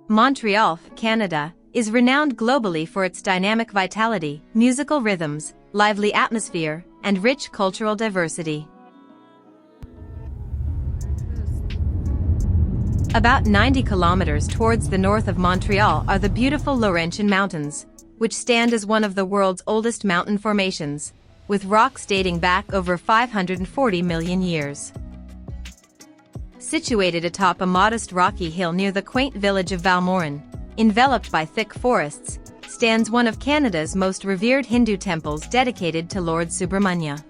Montreal, Canada, is renowned globally for its dynamic vitality, musical rhythms, lively atmosphere, and rich cultural diversity. About 90 kilometers towards the north of Montreal are the beautiful Laurentian Mountains, which stand as one of the world's oldest mountain formations, with rocks dating back over 540 million years. Situated atop a modest rocky hill near the quaint village of Val-Morin, enveloped by thick forests, stands one of Canada's most revered Hindu temples dedicated to Lord Subramanya.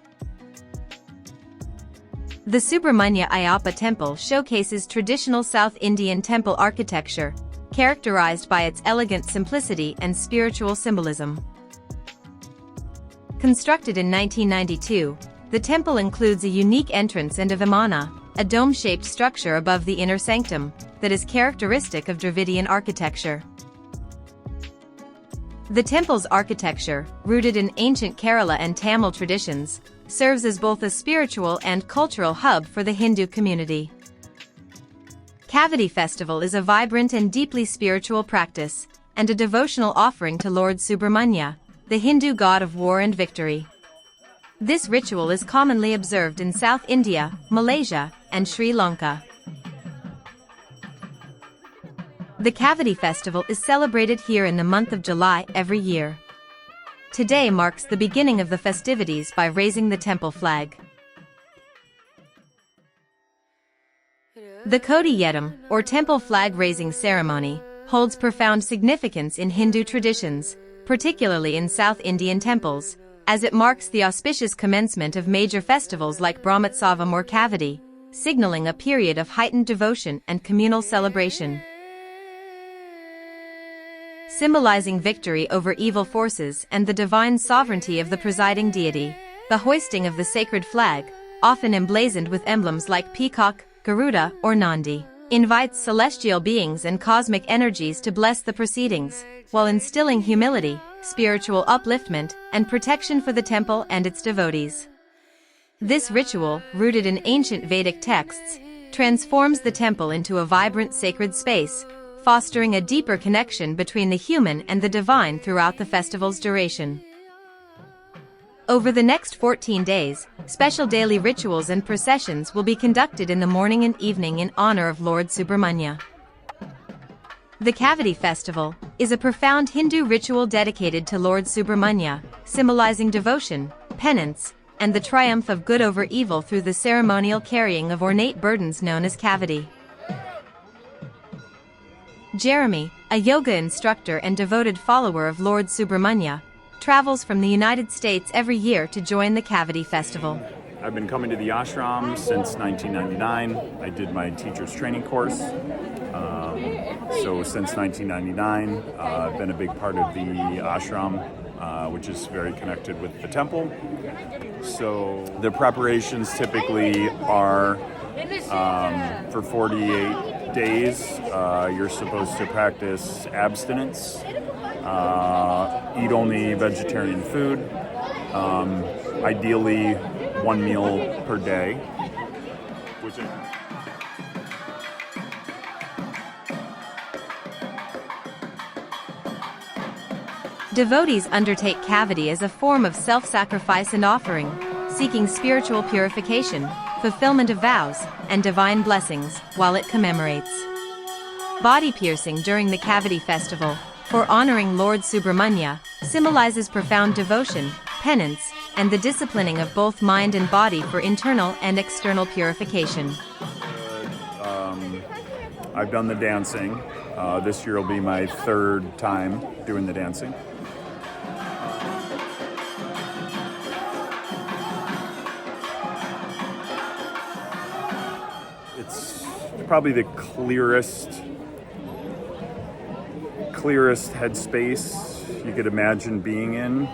The Subramanya Ayyappa Temple showcases traditional South Indian temple architecture, characterized by its elegant simplicity and spiritual symbolism. Constructed in 1992, the temple includes a unique entrance and a vimana, a dome-shaped structure above the inner sanctum, that is characteristic of Dravidian architecture. The temple's architecture, rooted in ancient Kerala and Tamil traditions, serves as both a spiritual and cultural hub for the Hindu community. Kavady festival is a vibrant and deeply spiritual practice, and a devotional offering to Lord Subramanya, the Hindu god of war and victory. This ritual is commonly observed in South India, Malaysia, and Sri Lanka. The Kavady festival is celebrated here in the month of July every year. Today marks the beginning of the festivities by raising the temple flag. The Kodiyettam, or temple flag-raising ceremony, holds profound significance in Hindu traditions, particularly in South Indian temples, as it marks the auspicious commencement of major festivals like Brahmotsavam or Kavadi, signaling a period of heightened devotion and communal celebration. Symbolizing victory over evil forces and the divine sovereignty of the presiding deity, the hoisting of the sacred flag, often emblazoned with emblems like Peacock, Garuda, or Nandi, invites celestial beings and cosmic energies to bless the proceedings, while instilling humility, spiritual upliftment, and protection for the temple and its devotees. This ritual, rooted in ancient Vedic texts, transforms the temple into a vibrant sacred space, fostering a deeper connection between the human and the divine throughout the festival's duration. Over the next 14 days, special daily rituals and processions will be conducted in the morning and evening in honor of Lord Subramanya. The Kavadi festival is a profound Hindu ritual dedicated to Lord Subramanya, symbolizing devotion, penance, and the triumph of good over evil through the ceremonial carrying of ornate burdens known as Kavadi. Jeremy, a yoga instructor and devoted follower of Lord Subramanya, travels from the United States every year to join the Kavadi festival. I've been coming to the ashram since 1999. I did my teacher's training course. So since 1999, I've been a big part of the ashram, which is very connected with the temple. So the preparations typically are for 48 days. You're supposed to practice abstinence, eat only vegetarian food, ideally one meal per day, Devotees undertake Kavadi as a form of self-sacrifice and offering, seeking spiritual purification, fulfillment of vows, and divine blessings, while it commemorates body piercing during the Kavadi festival, for honoring Lord Subramanya, symbolizes profound devotion, penance, and the disciplining of both mind and body for internal and external purification. I've done the dancing. This year will be my third time doing the dancing. It's probably the clearest headspace you could imagine being in.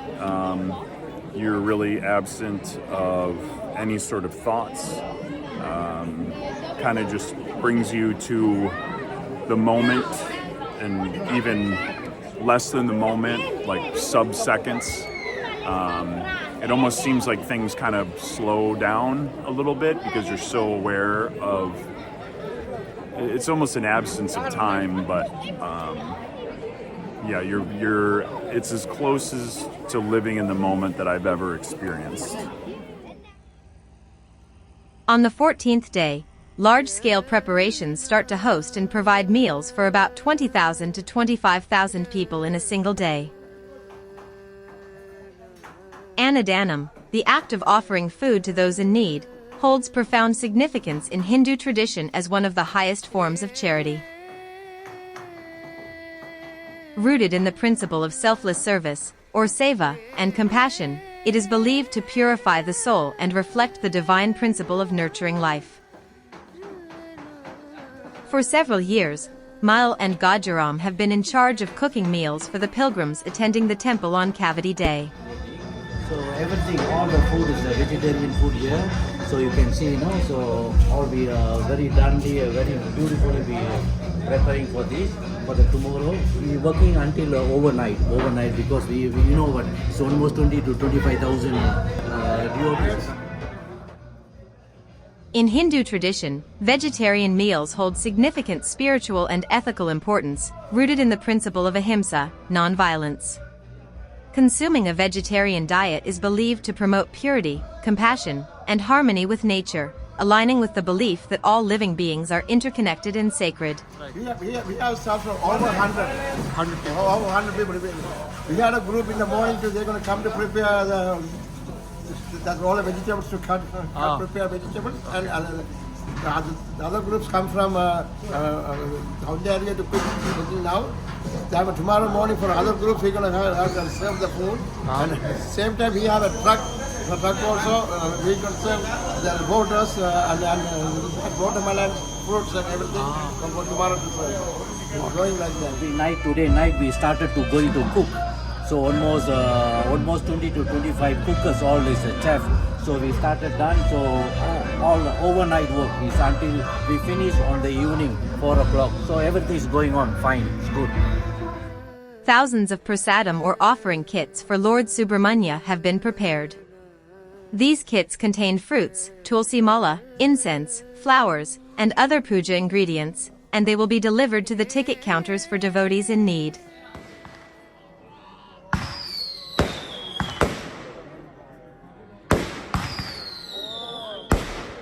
You're really absent of any sort of thoughts. Kind of just brings you to the moment, and even less than the moment, like sub-seconds. It almost seems like things kind of slow down a little bit because you're so aware of it's almost an absence of time, but yeah, it's as close as to living in the moment that I've ever experienced. On the 14th day, large-scale preparations start to host and provide meals for about 20,000 to 25,000 people in a single day. Annadanam, the act of offering food to those in need, holds profound significance in Hindu tradition as one of the highest forms of charity. Rooted in the principle of selfless service, or seva, and compassion, it is believed to purify the soul and reflect the divine principle of nurturing life. For several years, Mal and Gajaram have been in charge of cooking meals for the pilgrims attending the temple on Kavadi Day. So everything, all the food is a vegetarian food here. So you can see, so all we very dandy, very beautifully we preparing for this. For the tomorrow, we working until overnight because we you know what, it's almost 20 to 25,000 devotees. In Hindu tradition, vegetarian meals hold significant spiritual and ethical importance, rooted in the principle of ahimsa, non-violence. Consuming a vegetarian diet is believed to promote purity, compassion, and harmony with nature, aligning with the belief that all living beings are interconnected and sacred. We have staff from over 100 people. Over 100 people. We had a group in the morning too. They're going to come to prepare all the vegetables to prepare vegetables, and the other groups come from down the area to cook now. Tomorrow morning for other groups we're going to have serve the food, and at the same time we have a truck. The truck also we can serve the waters and watermelon, fruits and everything for tomorrow to serve. It's going like that. Today night we started to going to cook. So almost 20 to 25 cookers, all is a chef. So we started done. So all the overnight work is until we finish on the evening 4 o'clock. So everything is going on fine. It's good. Thousands of prasadam or offering kits for Lord Subramanya have been prepared. These kits contain fruits, tulsi mala, incense, flowers, and other puja ingredients, and they will be delivered to the ticket counters for devotees in need.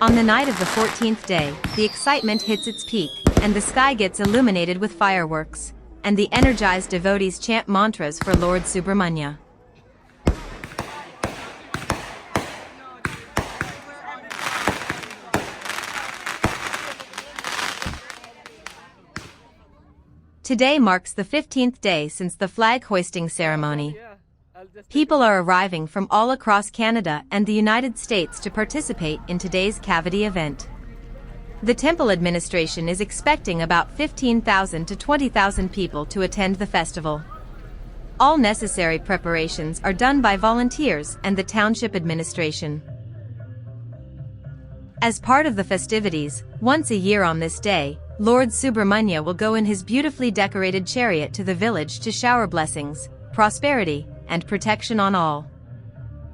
On the night of the 14th day, the excitement hits its peak, and the sky gets illuminated with fireworks, and the energized devotees chant mantras for Lord Subramanya. Today marks the 15th day since the flag hoisting ceremony. People are arriving from all across Canada and the United States to participate in today's Kavadi event. The temple administration is expecting about 15,000 to 20,000 people to attend the festival. All necessary preparations are done by volunteers and the township administration. As part of the festivities, once a year on this day, Lord Subramanya will go in his beautifully decorated chariot to the village to shower blessings, prosperity, and protection on all.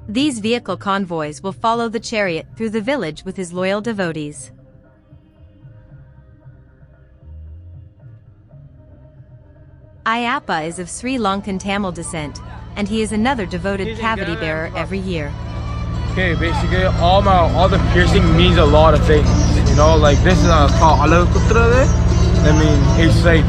These vehicle convoys will follow the chariot through the village with his loyal devotees. Ayappa is of Sri Lankan Tamil descent, and he is another devoted Kavadi bearer every year. Okay, basically all the piercing means a lot of things. Like this is called Alakutra. I mean, it's like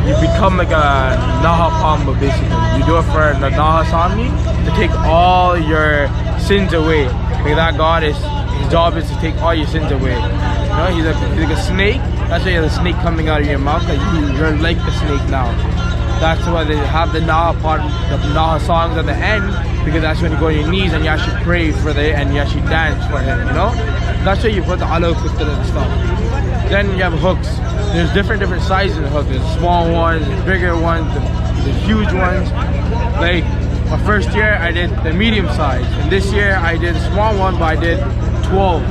you become like a Naha Pamba basically. You do it for the Naha Sami to take all your sins away. Like that god his job is to take all your sins away. He's like a snake. That's why you have the snake coming out of your mouth. Like you're like the snake now. That's why they have the Naha part, the Naha songs at the end, because that's when you go on your knees and you actually pray for it and you actually dance for him, That's why you put the Alakutra and stuff. Then you have hooks. There's different sizes of hooks. There's small ones, there's bigger ones, there's huge ones. Like my first year I did the medium size, and this year I did a small one, but I did 12.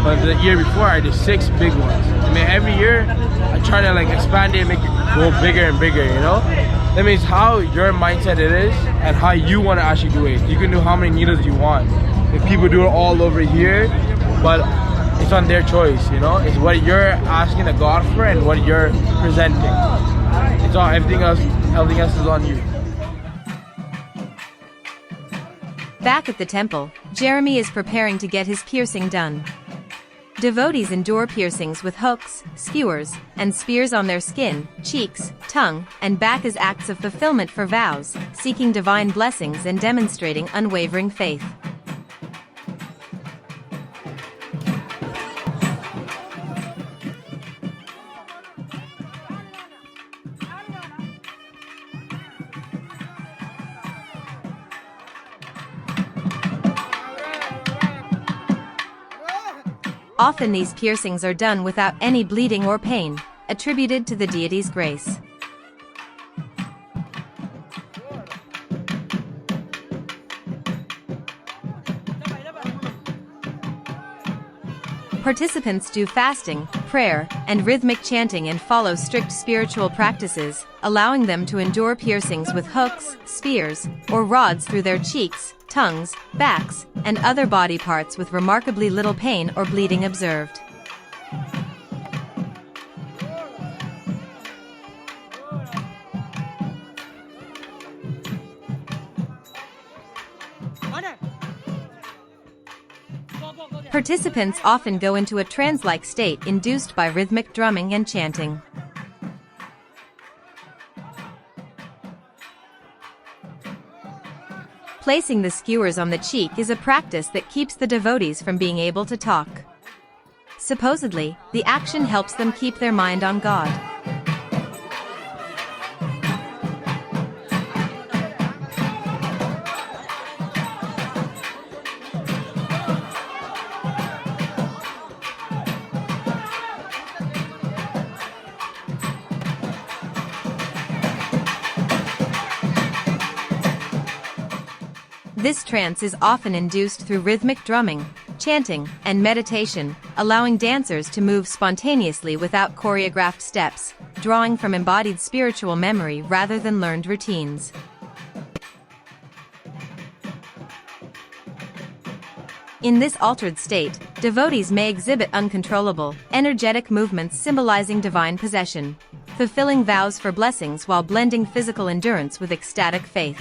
But the year before I did 6 big ones. I mean, every year I try to like expand it and make it go bigger and bigger, That means how your mindset it is and how you want to actually do it. You can do how many needles you want. If people do it all over here, but it's on their choice, you know. It's what you're asking the God for and what you're presenting. It's all everything else is on you. Back at the temple, Jeremy is preparing to get his piercing done. Devotees endure piercings with hooks, skewers, and spears on their skin, cheeks, tongue, and back as acts of fulfillment for vows, seeking divine blessings and demonstrating unwavering faith. Often these piercings are done without any bleeding or pain, attributed to the deity's grace. Participants do fasting, prayer, and rhythmic chanting and follow strict spiritual practices, allowing them to endure piercings with hooks, spears, or rods through their cheeks, tongues, backs, and other body parts with remarkably little pain or bleeding observed. Participants often go into a trance-like state induced by rhythmic drumming and chanting. Placing the skewers on the cheek is a practice that keeps the devotees from being able to talk. Supposedly, the action helps them keep their mind on God. This trance is often induced through rhythmic drumming, chanting, and meditation, allowing dancers to move spontaneously without choreographed steps, drawing from embodied spiritual memory rather than learned routines. In this altered state, devotees may exhibit uncontrollable, energetic movements symbolizing divine possession, fulfilling vows for blessings while blending physical endurance with ecstatic faith.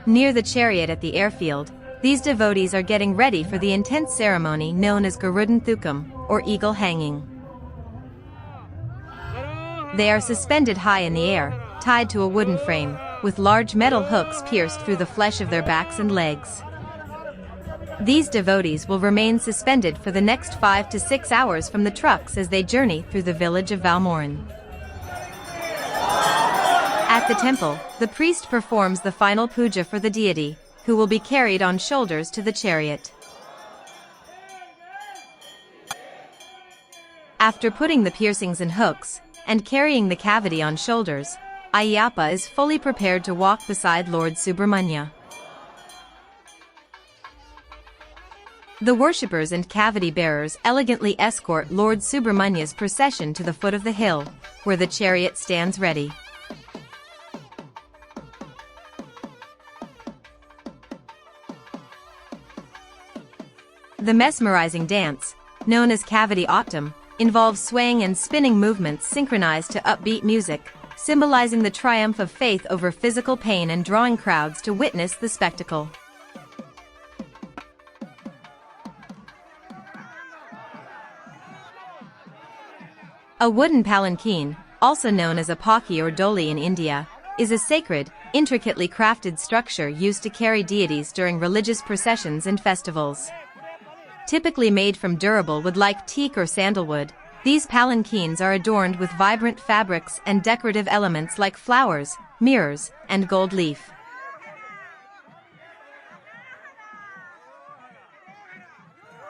Near the chariot at the airfield, these devotees are getting ready for the intense ceremony known as Garudan Thukam, or eagle hanging. They are suspended high in the air, tied to a wooden frame, with large metal hooks pierced through the flesh of their backs and legs. These devotees will remain suspended for the next 5 to 6 hours from the trucks as they journey through the village of Val-Morin. At the temple, the priest performs the final puja for the deity, who will be carried on shoulders to the chariot. After putting the piercings and hooks, and carrying the Kavady on shoulders, Ayyappa is fully prepared to walk beside Lord Subramanya. The worshippers and Kavady bearers elegantly escort Lord Subramanya's procession to the foot of the hill, where the chariot stands ready. The mesmerizing dance, known as Kavadi Ottam, involves swaying and spinning movements synchronized to upbeat music, symbolizing the triumph of faith over physical pain and drawing crowds to witness the spectacle. A wooden palanquin, also known as a paki or doli in India, is a sacred, intricately crafted structure used to carry deities during religious processions and festivals. Typically made from durable wood like teak or sandalwood, these palanquins are adorned with vibrant fabrics and decorative elements like flowers, mirrors, and gold leaf.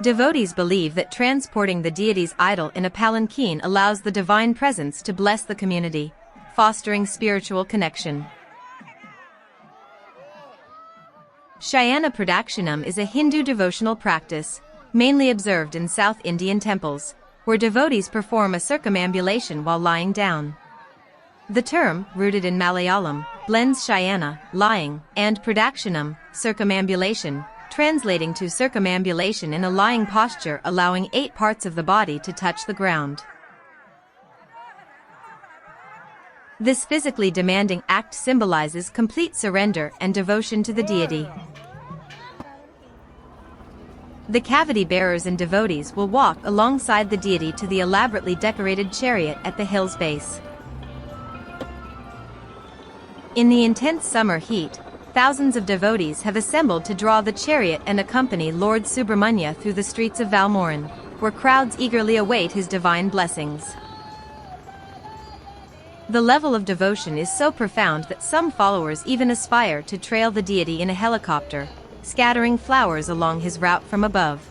Devotees believe that transporting the deity's idol in a palanquin allows the divine presence to bless the community, fostering spiritual connection. Shayana Pradakshinam is a Hindu devotional practice, mainly observed in South Indian temples, where devotees perform a circumambulation while lying down. The term, rooted in Malayalam, blends Shayana, lying, and Pradakshinam, circumambulation, translating to circumambulation in a lying posture allowing 8 parts of the body to touch the ground. This physically demanding act symbolizes complete surrender and devotion to the deity. The Kavadi bearers and devotees will walk alongside the deity to the elaborately decorated chariot at the hill's base. In the intense summer heat, thousands of devotees have assembled to draw the chariot and accompany Lord Subramanya through the streets of Val-Morin, where crowds eagerly await his divine blessings. The level of devotion is so profound that some followers even aspire to trail the deity in a helicopter, scattering flowers along his route from above.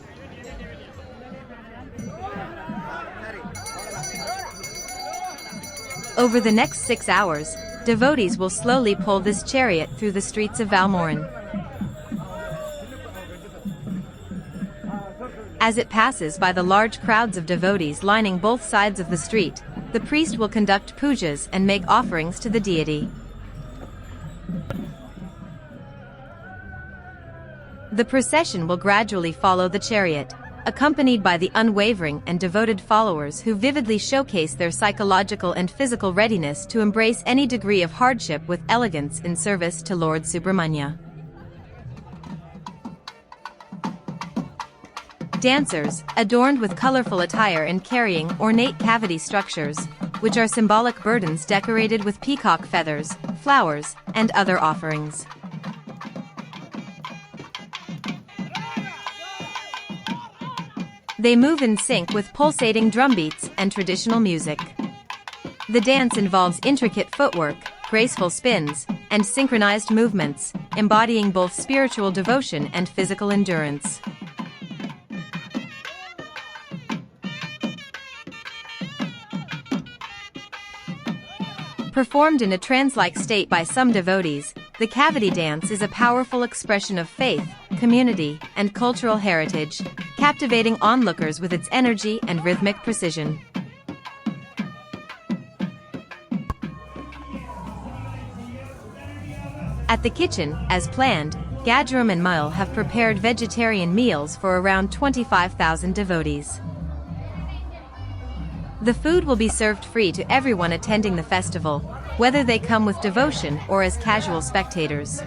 Over the next 6 hours, devotees will slowly pull this chariot through the streets of Val-Morin. As it passes by the large crowds of devotees lining both sides of the street, the priest will conduct pujas and make offerings to the deity. The procession will gradually follow the chariot, accompanied by the unwavering and devoted followers who vividly showcase their psychological and physical readiness to embrace any degree of hardship with elegance in service to Lord Subramanya. Dancers, adorned with colorful attire and carrying ornate Kavadi structures, which are symbolic burdens decorated with peacock feathers, flowers, and other offerings. They move in sync with pulsating drum beats and traditional music. The dance involves intricate footwork, graceful spins, and synchronized movements, embodying both spiritual devotion and physical endurance. Performed in a trance-like state by some devotees, the Kavadi dance is a powerful expression of faith, community, and cultural heritage, captivating onlookers with its energy and rhythmic precision. At the kitchen, as planned, Gajaram and Mile have prepared vegetarian meals for around 25,000 devotees. The food will be served free to everyone attending the festival, whether they come with devotion or as casual spectators.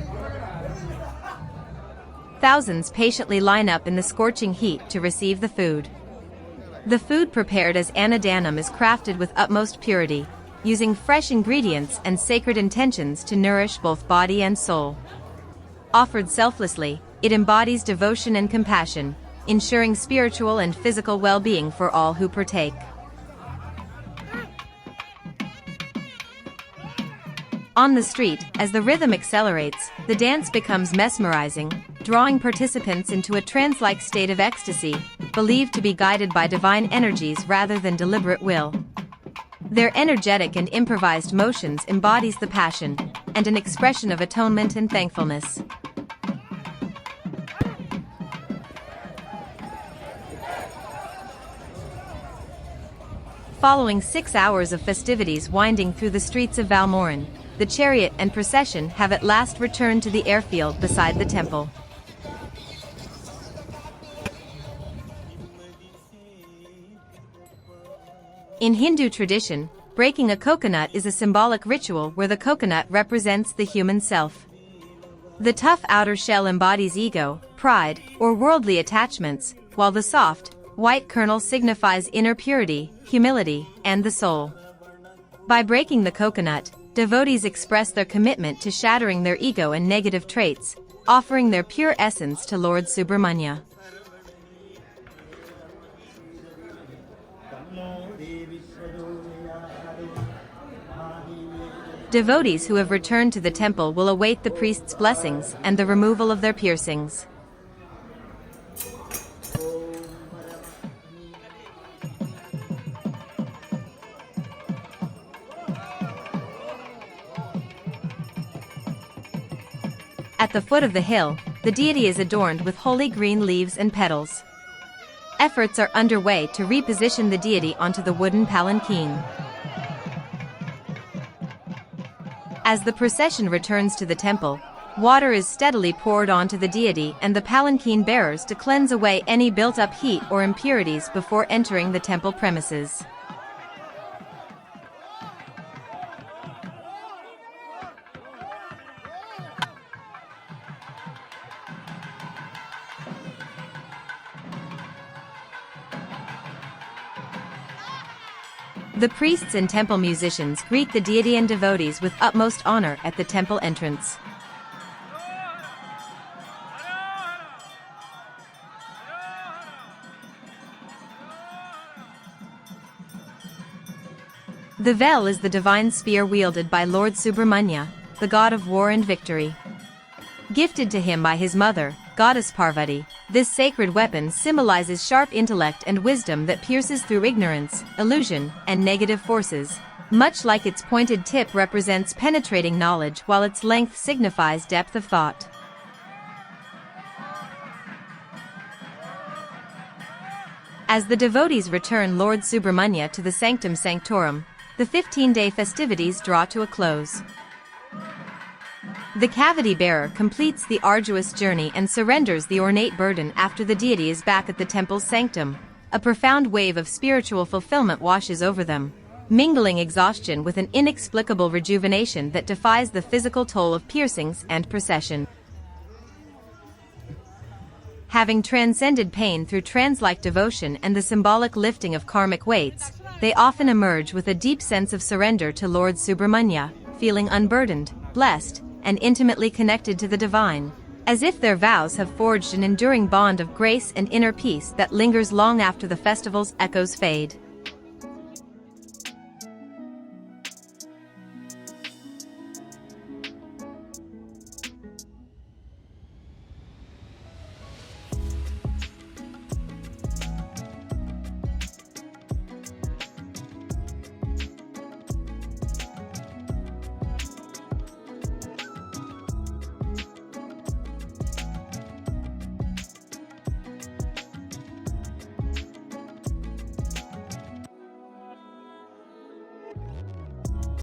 Thousands patiently line up in the scorching heat to receive the food. The food prepared as annadanam is crafted with utmost purity, using fresh ingredients and sacred intentions to nourish both body and soul. Offered selflessly, it embodies devotion and compassion, ensuring spiritual and physical well-being for all who partake. On the street, as the rhythm accelerates, the dance becomes mesmerizing, drawing participants into a trance-like state of ecstasy, believed to be guided by divine energies rather than deliberate will. Their energetic and improvised motions embodies the passion, and an expression of atonement and thankfulness. Following 6 hours of festivities winding through the streets of Val-Morin, the chariot and procession have at last returned to the airfield beside the temple. In Hindu tradition, breaking a coconut is a symbolic ritual where the coconut represents the human self. The tough outer shell embodies ego, pride, or worldly attachments, while the soft, white kernel signifies inner purity, humility, and the soul. By breaking the coconut, devotees express their commitment to shattering their ego and negative traits, offering their pure essence to Lord Subramanya. Devotees who have returned to the temple will await the priest's blessings and the removal of their piercings. At the foot of the hill, the deity is adorned with holy green leaves and petals. Efforts are underway to reposition the deity onto the wooden palanquin. As the procession returns to the temple, water is steadily poured onto the deity and the palanquin bearers to cleanse away any built-up heat or impurities before entering the temple premises. The priests and temple musicians greet the deity and devotees with utmost honor at the temple entrance. The Vel is the divine spear wielded by Lord Subramanya, the god of war and victory. Gifted to him by his mother, goddess Parvati, this sacred weapon symbolizes sharp intellect and wisdom that pierces through ignorance, illusion, and negative forces, much like its pointed tip represents penetrating knowledge while its length signifies depth of thought. As the devotees return Lord Subramanya to the Sanctum Sanctorum, the 15-day festivities draw to a close. The Kavady bearer completes the arduous journey and surrenders the ornate burden after the deity is back at the temple's sanctum. A profound wave of spiritual fulfillment washes over them, mingling exhaustion with an inexplicable rejuvenation that defies the physical toll of piercings and procession. Having transcended pain through trance-like devotion and the symbolic lifting of karmic weights, they often emerge with a deep sense of surrender to Lord Subramanya, feeling unburdened, blessed, and intimately connected to the divine, as if their vows have forged an enduring bond of grace and inner peace that lingers long after the festival's echoes fade.